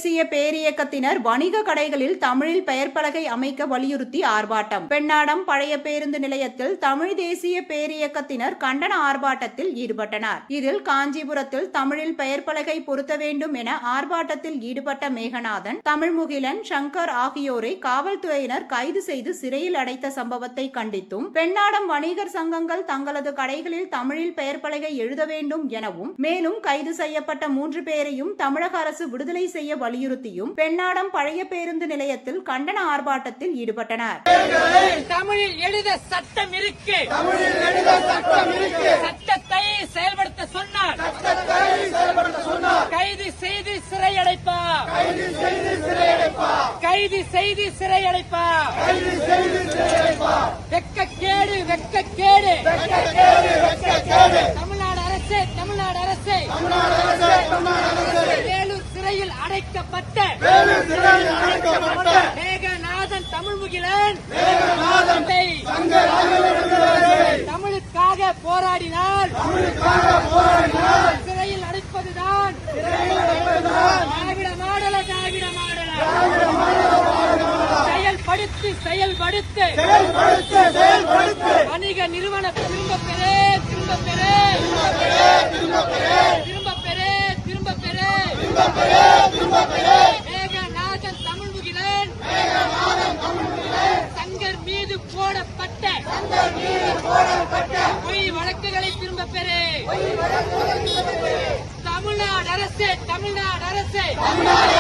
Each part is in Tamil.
தேசிய பேரியக்கத்தினர் வணிக கடைகளில் தமிழில் பெயர் பலகை அமைக்க வலியுறுத்தி ஆர்ப்பாட்டம். பெண்ணாடம் பழைய பேருந்து நிலையத்தில் தமிழ் தேசிய பேரியக்கத்தினர் கண்டன ஆர்ப்பாட்டத்தில் ஈடுபட்டனர். இதில் காஞ்சிபுரத்தில் தமிழில் பெயர் பலகை பொருத்த வேண்டும் என ஆர்ப்பாட்டத்தில் ஈடுபட்ட மேகநாதன், தமிழ்முகிலன், சங்கர் ஆகியோரை காவல்துறையினர் கைது செய்து சிறையில் அடைத்த சம்பவத்தை கண்டித்தும், பெண்ணாடம் வணிகர் சங்கங்கள் தங்களது கடைகளில் தமிழில் பெயர் பலகை எழுத வேண்டும் எனவும், மேலும் கைது செய்யப்பட்ட 3 பேரையும் தமிழக அரசு விடுதலை செய்ய வலியுறுத்தியும் பெண்ணாடம் பழைய பேருந்து நிலையத்தில் கண்டன ஆர்ப்பாட்டத்தில் ஈடுபட்டனர். தமிழில் எழுத சட்டம் இருக்கு, சட்டத்தை செயல்படுத்த சொன்னார், கைது செய்து சிறை அடைப்பா, கைது செய்து சிறை அடைப்பா, வெட்கக்கேடு வெட்கக்கேடு, தமிழ்நாடு அரசு, தமிழ்நாடு அரசு, வேலூர் சிறையில் அடைக்கப்பட்ட மேகநாதன், தமிழ்முகிலன் தமிழுக்காக போராடினால் சிறையில் அடைப்பதுதான் திராவிட மாடல, திராவிட மாடல. செயல்படுத்து செயல்படுத்து வணிக நிறுவன திரும்ப பெறு, திரும்ப பெறு, திரும்ப பெறு, திரும்ப பெறு. மேகநாதன், தமிழ்முகிலன் சங்கர் மீது போடப்பட்ட பொய் வழக்குகளை திரும்ப பெறு. தமிழ்நாடு அரசு, தமிழ்நாடு அரசு, தமிழ்நாடு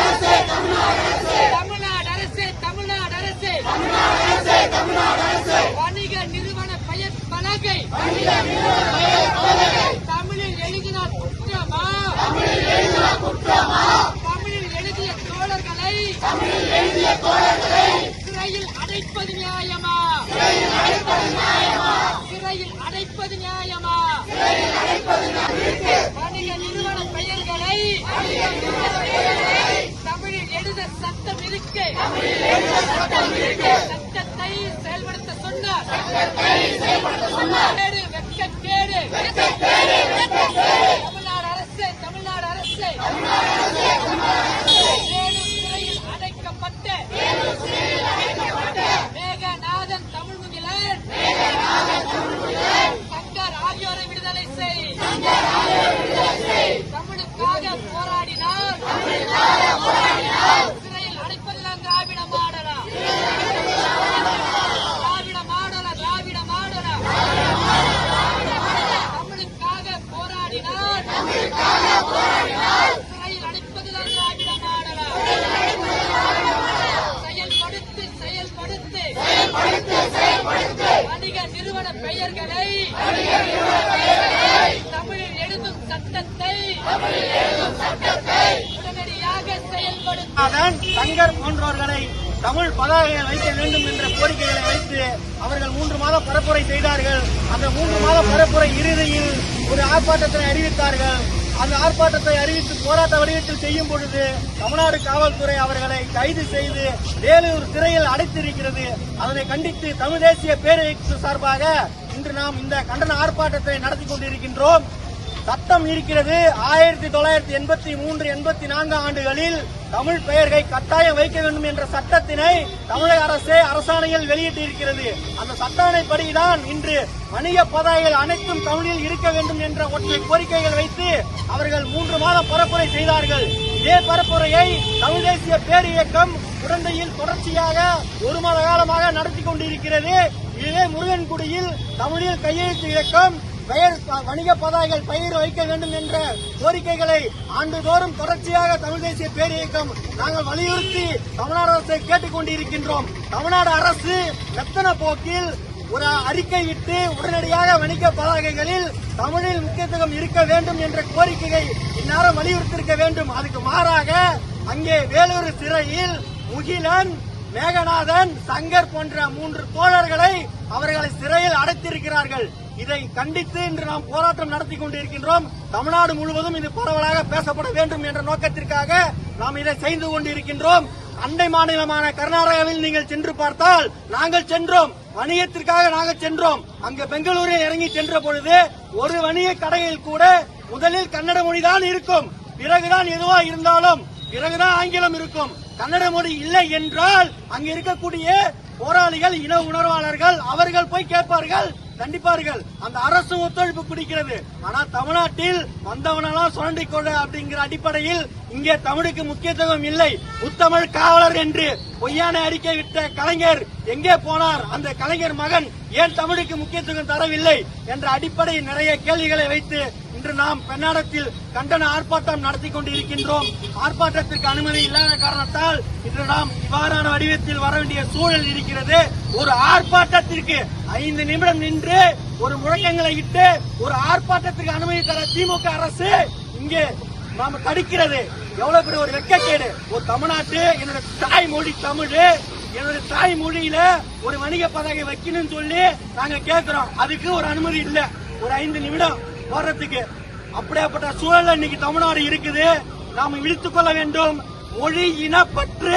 அரசு, தமிழ்நாடு அரசு, வணிக நிறுவன பெயர் பலகை தமிழில் எழுதினார் குற்றமா, தமிழில் எழுதிய தோழர்களை சிறையில் அடைப்பது நியாயமா, சிறையில் அடைப்பது நியாயமா, வணிக நிறுவன பெயர்களை தமிழில் எழுத சட்டம் இருக்கு, சட்டத்தை செயல்படுத்த சொன்னார், வெட்கக்கேடு, தமிழ்நாடு அரசு, தமிழ்நாடு அரசு, வேலூர் சிறையில் அடைக்கப்பட்ட மேகநாதன், தமிழ்முகிலன் சங்கர் ஆகியோரை விடுதலை செய். தமிழுக்காக போராடினால் சிறையில் அடைப்பதுதான் திராவிட மாடலா, திராவிட மாடல, திராவிட மாடல. தமிழுக்காக போராடினால் சிறையில் அடைப்பதுதான் திராவிட மாடலா. செயல்படுத்து செயல்படுத்து வணிக நிறுவன பெயர்களை தமிழில் எழுதும் சட்டத்தை உடனடியாக செயல்படுத்த சங்கர் போன்றவர்களை தமிழ் பதாகைகள் வைக்க வேண்டும் என்ற கோரிக்கைகளை வைத்து அவர்கள் 3 மாத பரப்புரை செய்தார்கள். அந்த 3 மாத பரப்புரை இறுதியில் ஒரு ஆர்ப்பாட்டத்தை அறிவித்தார்கள். அந்த ஆர்ப்பாட்டத்தை அறிவித்து போராட்ட வடிவத்தில் செய்யும் பொழுது தமிழ்நாடு காவல்துறை அவர்களை கைது செய்து வேலூர் சிறையில் அடைத்திருக்கிறது. அதனை கண்டித்து தமிழ் தேசிய பேரியக்க சார்பாக இன்று நாம் இந்த கண்டன ஆர்ப்பாட்டத்தை நடத்தி கொண்டிருக்கின்றோம். சட்டம் இருக்கிறது. 1983, 84 ஆண்டுகளில் தமிழ் பெயர்களை கட்டாயம் வைக்க வேண்டும் என்ற சட்டத்தினை தமிழக அரசே அரசாணையில் வெளியிட்டிருக்கிறது. அந்த சட்டாணைப்படிதான் இன்று வணிக பதாகைகள் அனைத்தும் தமிழில் இருக்க வேண்டும் என்ற ஒற்றை கோரிக்கைகள் வைத்து அவர்கள் 3 மாதம் பரப்புரை செய்தார்கள். இதே பரப்புரையை தமிழ் தேசிய பேரியக்கம் குடந்தையில் தொடர்ச்சியாக 1 மாத காலமாக நடத்தி கொண்டிருக்கிறது. இதுவே முருகன்குடியில் தமிழில் கையெழுத்து இயக்கம் பெயர் வணிக பதாகைகள் பெயர் வைக்க வேண்டும் என்ற கோரிக்கைகளை ஆண்டுதோறும் தொடர்ச்சியாக தமிழ் தேசிய பேரியக்கம் நாங்கள் வலியுறுத்தி தமிழ்நாடு அரசை கேட்டுக் கொண்டிருக்கின்றோம். தமிழ்நாடு அரசு மெத்தன போக்கில் ஒரு அறிக்கை விட்டு உடனடியாக வணிக பதாகைகளில் தமிழில் முக்கியத்துவம் இருக்க வேண்டும் என்ற கோரிக்கையை இந்நேரம் வலியுறுத்தியிருக்க வேண்டும். அதுக்கு மாறாக அங்கே வேலூர் சிறையில் முகிலன், மேகநாதன், சங்கர் போன்ற 3 தோழர்களை அவர்களை சிறையில் அடைத்திருக்கிறார்கள். இதை கண்டித்து இன்று நாம் போராட்டம் நடத்தி கொண்டிருக்கின்றோம். தமிழ்நாடு முழுவதும் இது பரவலாக பேசப்பட வேண்டும் என்ற நோக்கத்திற்காக நாம் இதை செய்து கொண்டிருக்கின்றோம். அண்டை மாநிலமான கர்நாடகாவில் நீங்கள் சென்று பார்த்தால் நாங்கள் சென்றோம், வணிகத்திற்காக நாங்கள் சென்றோம். அங்கு பெங்களூரில் இறங்கி சென்ற பொழுது ஒரு வணிக கடையில் கூட முதலில் கன்னட மொழிதான் இருக்கும், பிறகுதான் எதுவா இருந்தாலும் பிறகுதான் ஆங்கிலம் இருக்கும். கன்னட மொழி இல்லை என்றால் அங்க இருக்கக்கூடிய போராளிகள், இன உணர்வாளர்கள் அவர்கள் போய் கேட்பார்கள், கண்டிப்பார்கள். அந்த அரசு ஒத்துழைப்பு குடிக்கிறது. ஆனா தமிழ்நாட்டில் வந்தவனெல்லாம் சுரண்டி கொடு அப்படிங்கிற அடிப்படையில் இங்கே தமிழுக்கு முக்கியத்துவம் இல்லை. முத்தமிழ் காவலர் என்று பொய்யான அறிக்கை விட்ட கலைஞர் எங்கே போனார்? அந்த கலைஞர் மகன் ஏன் தமிழுக்கு முக்கியத்துவம் தரவில்லை என்ற அடிப்படையில் நிறைய கேள்விகளை வைத்து இன்று நாம் பெண்ணாடத்தில் கண்டன ஆர்ப்பாட்டம் நடத்தி கொண்டிருக்கின்றோம். ஆர்ப்பாட்டத்திற்கு அனுமதி இல்லாத காரணத்தால் இன்று நாம் இவ்வாறான வடிவத்தில் வர வேண்டிய சூழல் இருக்கிறது. ஒரு ஆர்ப்பாட்டத்திற்கு 5 நிமிடம் நின்று ஒரு முழக்கங்களை இட்டு ஒரு ஆர்ப்பாட்டத்திற்கு அனுமதி தர திமுக அரசு இங்கே நாம தடுக்கிறது. எவ்வளவு பெரிய ஒரு வெட்கக்கேடு. ஒரு தமிழ்நாட்டு என்னோட தாய்மொழி தமிழ், என்னோட தாய்மொழியில ஒரு வணிக பதாகை வைக்கணும்னு சொல்லி நாங்க கேட்கிறோம். அதுக்கு ஒரு அனுமதி இல்ல. ஒரு 5 நிமிடம் போறதுக்கு அப்படியாப்பட்ட சூழல் இன்னைக்கு தமிழ்நாடு இருக்குது. நாம் விழித்துக் கொள்ள வேண்டும். மொழி இனப்பற்று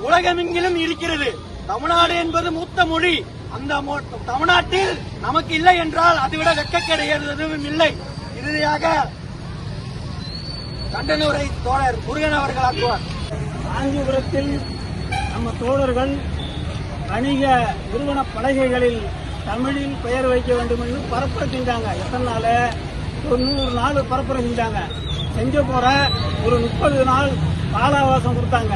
உலகமெங்கிலும் இருக்கிறது. தமிழ்நாடு என்பது மூத்த மொழி. அந்த தமிழ்நாட்டில் நமக்கு இல்லை என்றால் அதைவிட வெட்கக்கேடு எதுவும் இல்லை. இறுதியாக கண்டன உரை தோழர் முருகன் அவர்கள் ஆற்றுவார். காஞ்சிபுரத்தில் நம்ம தோழர்கள் வணிக நிறுவன பலகைகளில் தமிழில் பெயர் வைக்க வேண்டும் என்று பரப்புரை செஞ்சாங்க. எத்தனை நாள்? ஒரு 100 நாள் பரப்புரை செஞ்சாங்க. செஞ்ச போற ஒரு 30 நாள் கால அவகாசம் கொடுத்தாங்க.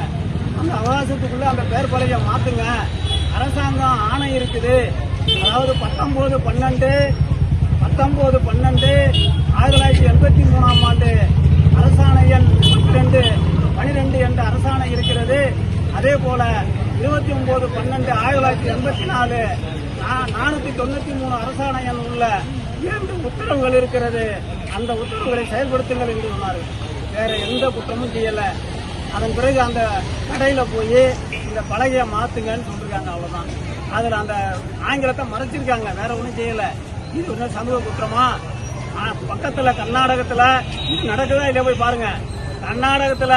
அந்த அவகாசத்துக்குள்ள அந்த பெயர் பலகையை மாத்துங்க, அரசாங்கம் ஆணை இருக்குது. அதாவது 19/12/1983 ஆண்டு அரசாணை எண் 12 என்ற அரசாணை இருக்கிறது. அதே போல 29/12/1984 493 அரசாணை எண் உள்ள 2 உத்தரவுகள் இருக்கிறது. அந்த உத்தரவுகளை செயல்படுத்துங்கள் என்று சொன்னார். வேற எந்த குற்றமும் செய்யல. அதன் பிறகு அந்த கடையில போய் இந்த பலகையை மாத்துங்கன்னு சொல்லிருக்காங்க. அவ்வளவுதான். அதுல அந்த ஆங்கிலத்தை மறைச்சிருக்காங்க. வேற ஒண்ணும் செய்யல. இது ஒன்றும் சமூக குற்றமா? பக்கத்துல கர்நாடகத்துல இது நடக்குதா இல்லையா போய் பாருங்க. கர்நாடகத்துல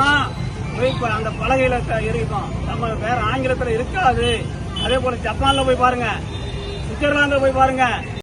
தான் போய் அந்த பலகையில இருக்கும். நம்ம வேற ஆங்கிலத்துல இருக்காது. அதே போல ஜப்பான்ல போய் பாருங்க, சுவிட்சர்லாந்துல போய் பாருங்க.